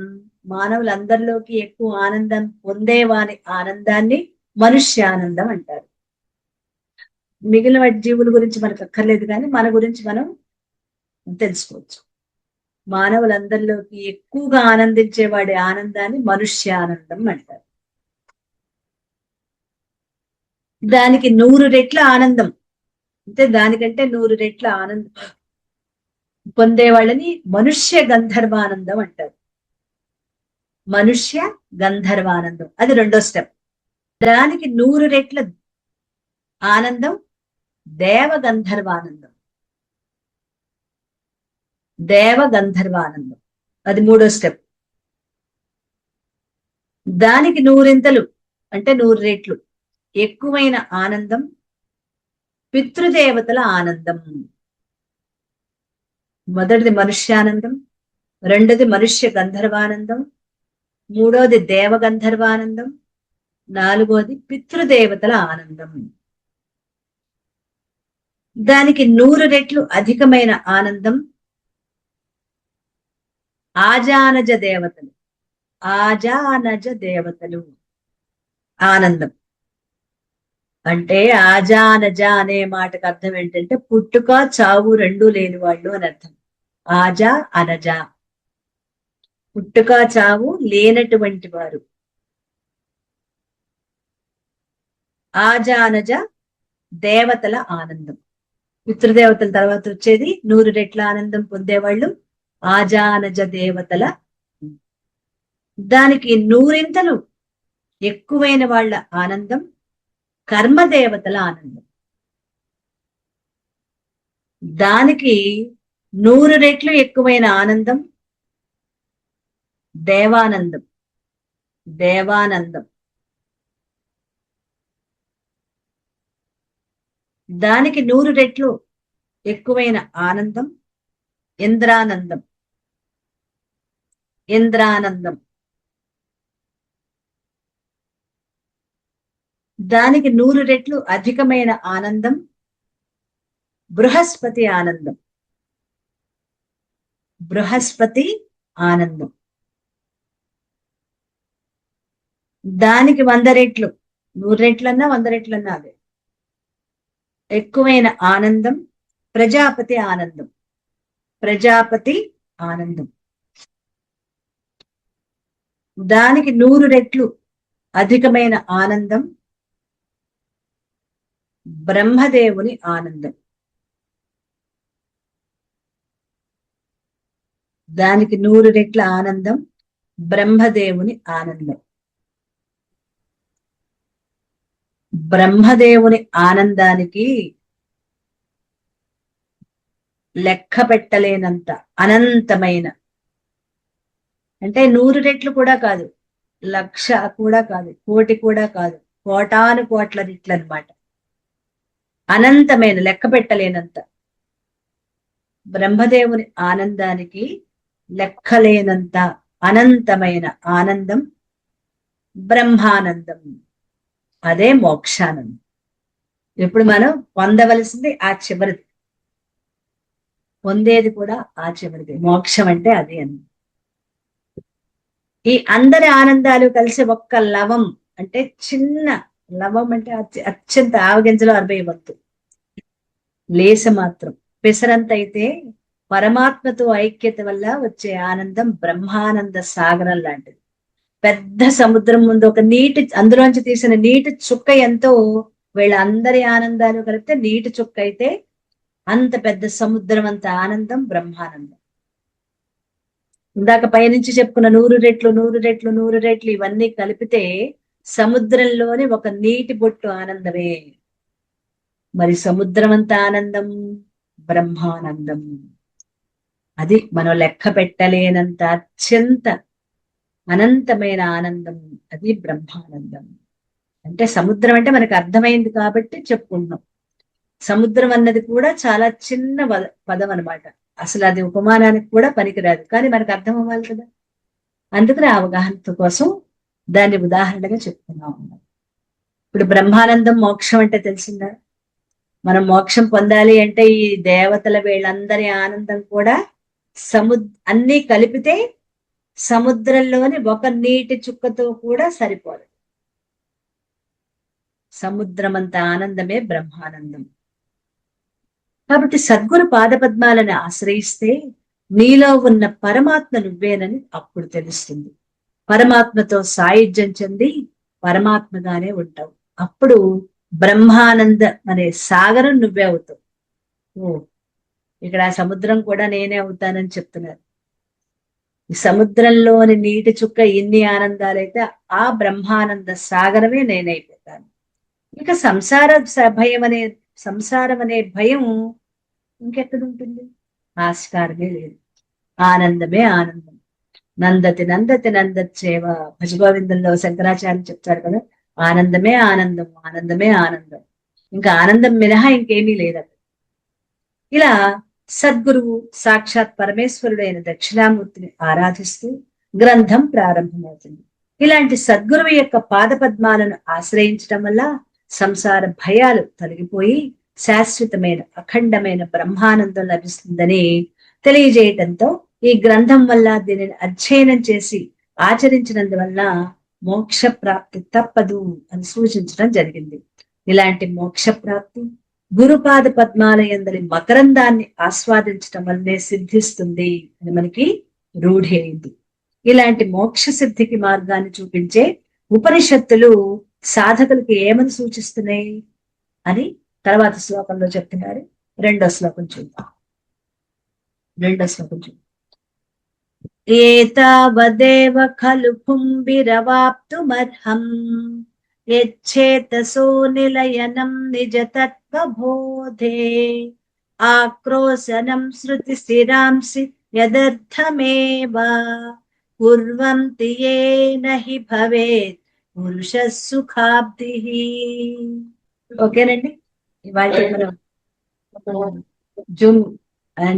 S1: మానవులందరిలోకి ఎక్కువ ఆనందం పొందేవాని ఆనందాన్ని మనుష్యానందం అంటారు. మిగిలిన జీవుల గురించి మనకు అక్కర్లేదు, కానీ మన గురించి మనం తెలుసుకోవచ్చు. మానవులందరిలోకి ఎక్కువగా ఆనందించేవాడి ఆనందాన్ని మనుష్యానందం అంటారు. దానికి 100 రెట్ల ఆనందం, అంటే దానికంటే 100 రెట్ల ఆనందం పొందేవాళ్ళని మనుష్య గంధర్వానందం అంటారు. మనుష్య గంధర్వానందం అది రెండో స్టెప్. దానికి 100 రెట్ల ఆనందం దేవ గంధర్వానందం. దేవ గంధర్వానందం అది మూడో స్టెప్. దానికి 100 అంటే 100 రెట్లు ఎక్కువైన ఆనందం పితృదేవతల ఆనందం. మొదటిది మనుష్యానందం, రెండోది మనుష్య గంధర్వానందం, మూడోది దేవ గంధర్వానందం, నాలుగోది పితృదేవతల ఆనందం. దానికి 100 రెట్లు అధికమైన ఆనందం ఆజానజ దేవతలు. ఆజానజ దేవతలు ఆనందం. అంటే ఆజానజ అనే మాటకు అర్థం ఏంటంటే పుట్టుక చావు రెండూ లేని వాళ్ళు అని అర్థం. ఆజా అనజ, పుట్టుక చావు లేనటువంటి వారు. ఆజానజ దేవతల ఆనందం. పితృదేవతల తర్వాత వచ్చేది 100 రెట్ల ఆనందం పొందేవాళ్ళు ఆజానజ దేవతల. దానికి 100 ఎక్కువైన వాళ్ళ ఆనందం కర్మదేవతల ఆనందం. దానికి 100 రెట్లు ఎక్కువైన ఆనందం దేవానందం. దేవానందం. దానికి 100 రెట్లు ఎక్కువైన ఆనందం ఇంద్రానందం. ఇంద్రానందం. దానికి 100 రెట్లు అధికమైన ఆనందం బృహస్పతి ఆనందం. బృహస్పతి ఆనందం. దానికి 100 రెట్లు, 100 రెట్లన్నా 100 రెట్లన్నా అదే ఎక్కువైన ఆనందం ప్రజాపతి ఆనందం. ప్రజాపతి ఆనందం. దానికి 100 రెట్లు అధికమైన ఆనందం బ్రహ్మదేవుని ఆనందం. దానికి 100 రెట్ల ఆనందం బ్రహ్మదేవుని ఆనందం. బ్రహ్మదేవుని ఆనందానికి లెక్క పెట్టలేనంత అనంతమైన, అంటే 100 రెట్లు కూడా కాదు, 1,00,000 కూడా కాదు, కోటి కూడా కాదు, కోటాను కోట్ల రెట్లు అనమాట. అనంతమైన లెక్క పెట్టలేనంత బ్రహ్మదేవుని ఆనందానికి లెక్కలేనంత అనంతమైన ఆనందం బ్రహ్మానందం. అదే మోక్షానందం. ఇప్పుడు మనం పొందవలసింది ఆ చివరిది, పొందేది కూడా ఆ చివరిది. మోక్షం అంటే అది అని. ఈ అందరి ఆనందాలు కలిసి ఒక్క లవం, అంటే చిన్న లవం అంటే అత్యంత ఆవగింజలో 60 వంతు లేస మాత్రం పెసరంత అయితే పరమాత్మతో ఐక్యత వల్ల వచ్చే ఆనందం బ్రహ్మానంద సాగరం లాంటిది. పెద్ద సముద్రం ముందు ఒక నీటి అందులోంచి తీసిన నీటి చుక్క ఎంతో వీళ్ళందరి ఆనందాలు కలిపితే నీటి చుక్క అయితే అంత పెద్ద సముద్రం అంత ఆనందం బ్రహ్మానందం. ఇందాక పైనుంచి చెప్పుకున్న 100 రెట్లు ఇవన్నీ కలిపితే సముద్రంలోని ఒక నీటి బొట్టు ఆనందమే. మరి సముద్రం అంత ఆనందం బ్రహ్మానందం. అది మనం లెక్క పెట్టలేనంత అత్యంత అనంతమైన ఆనందం, అది బ్రహ్మానందం. అంటే సముద్రం అంటే మనకు అర్థమైంది కాబట్టి చెప్పుకుంటున్నాం. సముద్రం అన్నది కూడా చాలా చిన్న పదం అనమాట. అసలు అది ఉపమానానికి కూడా పనికిరాదు, కానీ మనకు అర్థం అవ్వాలి కదా, అందుకని ఆ అవగాహన కోసం దాన్ని ఉదాహరణగా చెప్పుకున్నాం. ఇప్పుడు బ్రహ్మానందం మోక్షం అంటే తెలిసిందా? మనం మోక్షం పొందాలి అంటే ఈ దేవతల వీళ్ళందరి ఆనందం కూడా అన్నీ కలిపితే సముద్రంలోని ఒక నీటి చుక్కతో కూడా సరిపోదు. సముద్రం అంత ఆనందమే బ్రహ్మానందం. కాబట్టి సద్గురు పాదపద్మాలను ఆశ్రయిస్తే నీలో ఉన్న పరమాత్మ నువ్వేనని అప్పుడు తెలుస్తుంది. పరమాత్మతో సాయుధ్యం చెంది పరమాత్మగానే ఉంటావు. అప్పుడు బ్రహ్మానంద అనే సాగరం నువ్వే అవుతావు. ఇక్కడ ఆ సముద్రం కూడా నేనే అవుతానని చెప్తున్నారు. ఈ సముద్రంలోని నీటి చుక్క ఎన్ని ఆనందాలైతే ఆ బ్రహ్మానంద సాగరమే నేనైపోతాను. ఇక సంసారం అనే భయం ఇంకెక్కడ ఉంటుంది? ఆస్కారమే లేదు. ఆనందమే ఆనందం. నందతి నందతి నందచ్చేవ భజగోవిందంలో శంకరాచార్య చెప్తారు కదా, ఆనందమే ఆనందం, ఆనందమే ఆనందం. ఇంకా ఆనందం మినహా ఇంకేమీ లేదు. ఇలా సద్గురువు సాక్షాత్ పరమేశ్వరుడైన దక్షిణామూర్తిని ఆరాధిస్తూ గ్రంథం ప్రారంభమవుతుంది. ఇలాంటి సద్గురువు యొక్క పాదపద్మాలను ఆశ్రయించడం వల్ల సంసార భయాలు తొలగిపోయి శాశ్వతమైన అఖండమైన బ్రహ్మానందం లభిస్తుందని తెలియజేయటంతో ఈ గ్రంథం వల్ల దీనిని అధ్యయనం చేసి ఆచరించినందువల్ల మోక్ష ప్రాప్తి తప్పదు అని సూచించడం జరిగింది. ఇలాంటి మోక్ష ప్రాప్తి గురుపాద పద్మాల యందలి మకరందాన్ని ఆస్వాదించడం వల్లనే సిద్ధిస్తుంది అని మనకి రూఢి అయింది. ఇలాంటి మోక్ష సిద్ధికి మార్గాన్ని చూపించే ఉపనిషత్తులు సాధకులకి ఏమని సూచిస్తున్నాయి అని తర్వాత శ్లోకంలో చెప్తున్నారు. రెండో శ్లోకం చూద్దాం. ఏతావదేవ ఖలు కుంభిరవాప్తుమర్హం యచ్చేతసో నిలయనం నిజతత్వబోధే ఆక్రోశనం శృతి స్థిరాంసి యదర్థమేవ కుర్వంతి యేన హి భవేత్ పురుష సుఖాబ్ధి. ఓకేనండి, ఇవాళ మనం జూమ్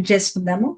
S1: చేసుకుందాము.